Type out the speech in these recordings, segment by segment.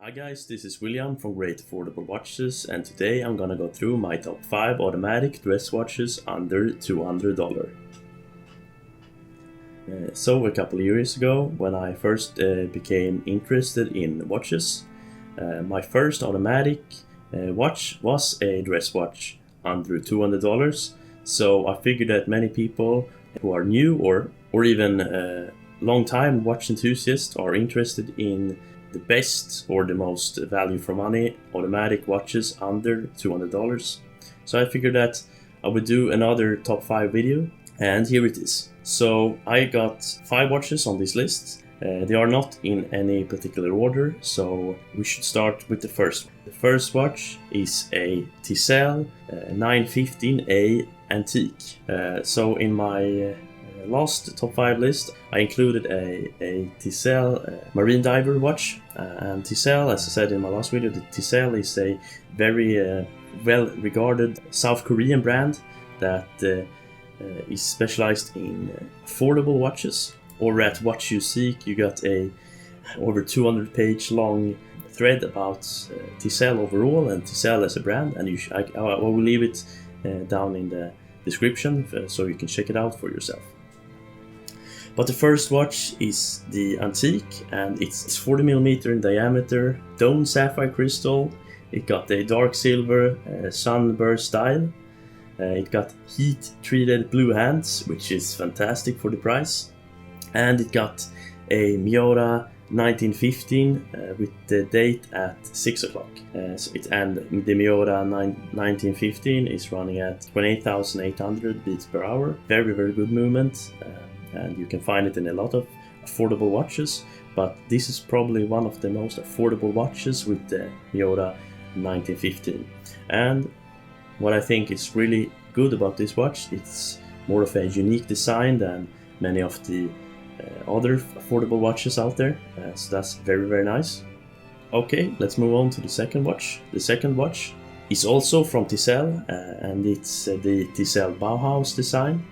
Hi guys, this is William from Great Affordable Watches, and today I'm gonna go through my top 5 automatic dress watches under $200. So a couple of years ago, when I first became interested in watches, my first automatic watch was a dress watch under $200. So I figured that many people who are new or even long time watch enthusiasts are interested in the best or the most value for money automatic watches under $200. So I figured that I would do another top 5 video, and here it is. So I got 5 watches on this list. They are not in any particular order, so we should start with the first. The first watch is a Tisell 915A Antique. So in my last top 5 list, I included a Tisell marine diver watch, and Tisell, as I said in my last video, the Tisell is a very well regarded South Korean brand that is specialized in affordable watches. Or at Watch You Seek, you got a over 200 page long thread about Tisell overall and Tisell as a brand, and I will leave it down in the description so you can check it out for yourself. But the first watch is the Antique, and it's 40mm in diameter, domed sapphire crystal. It got a dark silver sunburst dial. It got heat treated blue hands, which is fantastic for the price. And it got a Miura 1915 with the date at 6 o'clock. And the Miura 1915 is running at 28,800 beats per hour. Very, very good movement. And you can find it in a lot of affordable watches, but this is probably one of the most affordable watches with the Miura 1915. And what I think is really good about this watch, it's more of a unique design than many of the other affordable watches out there, so that's very, very nice. Okay, let's move on to the second watch. The second watch is also from Tisell, and it's the Tisell Bauhaus design.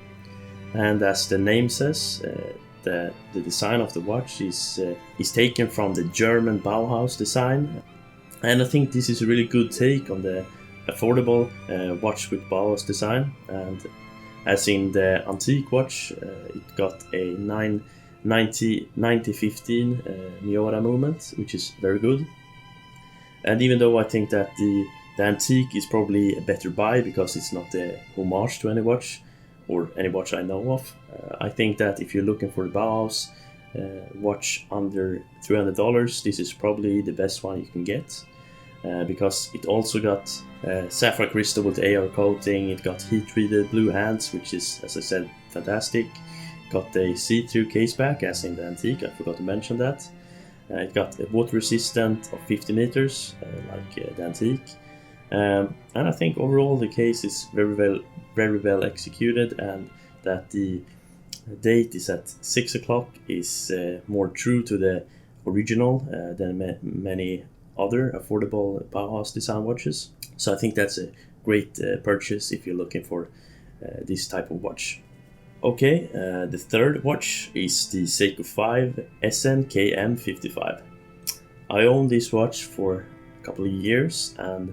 And as the name says, the design of the watch is taken from the German Bauhaus design. And I think this is a really good take on the affordable watch with Bauhaus design. And as in the Antique watch, it got a 90-15 Miura movement, which is very good. And even though I think that the Antique is probably a better buy because it's not a homage to any watch, or any watch I know of, I think that if you're looking for a Bauhaus watch under $300, this is probably the best one you can get, because it also got sapphire crystal with AR coating, it got heat-treated blue hands, which is, as I said, fantastic. Got a see-through case back, as in the Antique, I forgot to mention that. It got a water resistant of 50 meters, like the Antique. And I think overall the case is very well executed, and that the date is at 6 o'clock is more true to the original than many other affordable Bauhaus design watches. So I think that's a great purchase if you're looking for this type of watch. Okay, the third watch is the Seiko SNKM55. I own this watch for a couple of years, and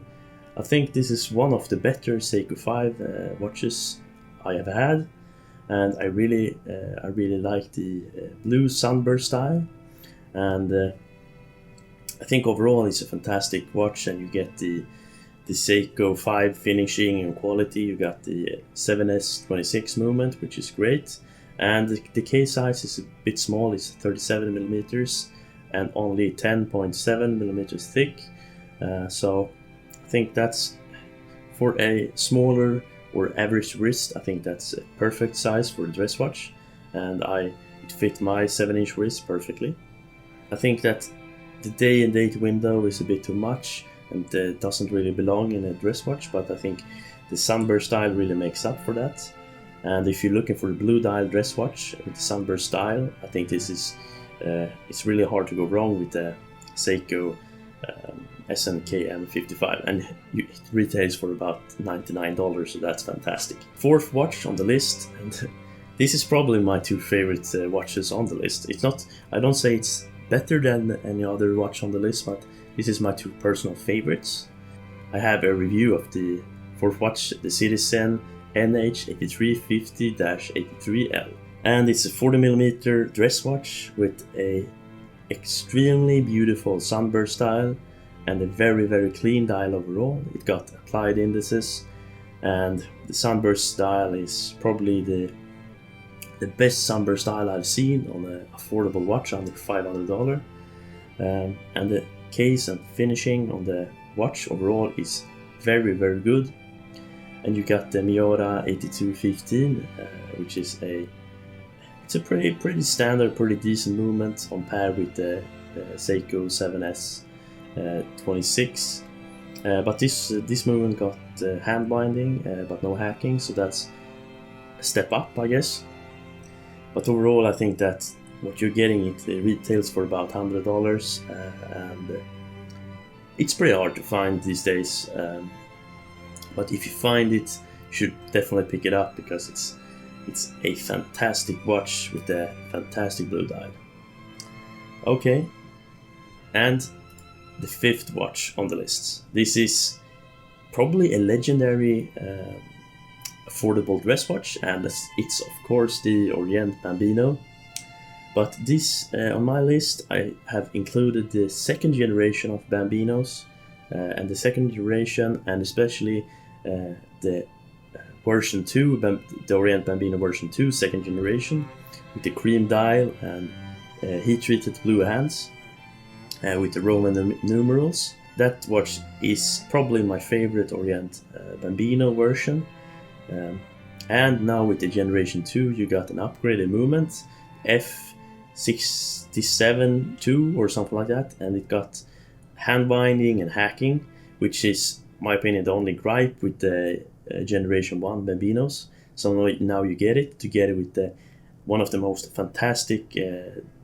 I think this is one of the better Seiko 5 watches I have had, and I really like the blue sunburst style, and I think overall it's a fantastic watch, and you get the Seiko 5 finishing and quality. You got the 7S26 movement, which is great, and the case size is a bit small. It's 37mm and only 10.7mm thick, so I think that's, for a smaller or average wrist, I think that's a perfect size for a dress watch, and it fit my 7-inch wrist perfectly. I think that the day and date window is a bit too much and doesn't really belong in a dress watch, but I think the sunburst style really makes up for that. And if you're looking for a blue dial dress watch with the sunburst style, I think this is it's really hard to go wrong with the Seiko SNKM55, and it retails for about $99, so that's fantastic. Fourth watch on the list, and this is probably my 2 favorite watches on the list. It's not, I don't say it's better than any other watch on the list, but this is my two personal favorites. I have a review of the fourth watch, the Citizen NH8350-83L, and it's a 40mm dress watch with a extremely beautiful sunburst dial and a very clean dial overall. It got applied indices, and the sunburst dial is probably the best sunburst dial I've seen on an affordable watch under $500. And the case and finishing on the watch overall is very good. And you got the Miura 8215, which is it's a pretty standard, pretty decent movement on par with the Seiko 7S26. But this movement got hand binding, but no hacking, so that's a step up, I guess. But overall, I think that what you're getting, it retails for about $100, and it's pretty hard to find these days. But if you find it, you should definitely pick it up, because it's a fantastic watch with a fantastic blue dial. Okay, and the fifth watch on the list. This is probably a legendary affordable dress watch, and it's of course the Orient Bambino. But this on my list, I have included the second generation of Bambinos, and the second generation, and especially the version 2, the Orient Bambino version 2, second generation, with the cream dial and heat-treated blue hands with the Roman numerals. That watch is probably my favorite Orient Bambino version. And now with the generation 2, you got an upgraded movement, F67-2 or something like that, and it got hand binding and hacking, which is, in my opinion, the only gripe with the generation 1 Bambinos. So now you get it together with one of the most fantastic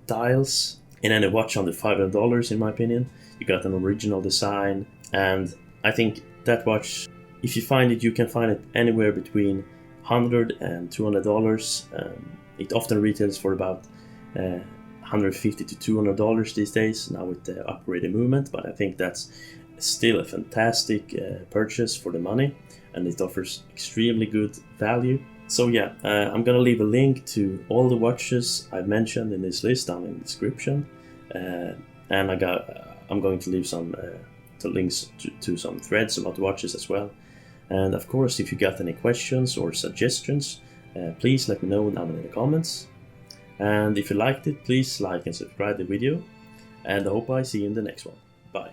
dials in any watch under $500, in my opinion. You got an original design, and I think that watch, if you find it, you can find it anywhere between $100 and $200. It often retails for about $150 to $200 these days, now with the upgraded movement, but I think that's still a fantastic purchase for the money, and it offers extremely good value. So yeah, I'm gonna leave a link to all the watches I've mentioned in this list down in the description, and I'm going to leave some links to some threads about the watches as well. And of course, if you got any questions or suggestions, please let me know down in the comments. And if you liked it, please like and subscribe the video, and I hope I see you in the next one. Bye.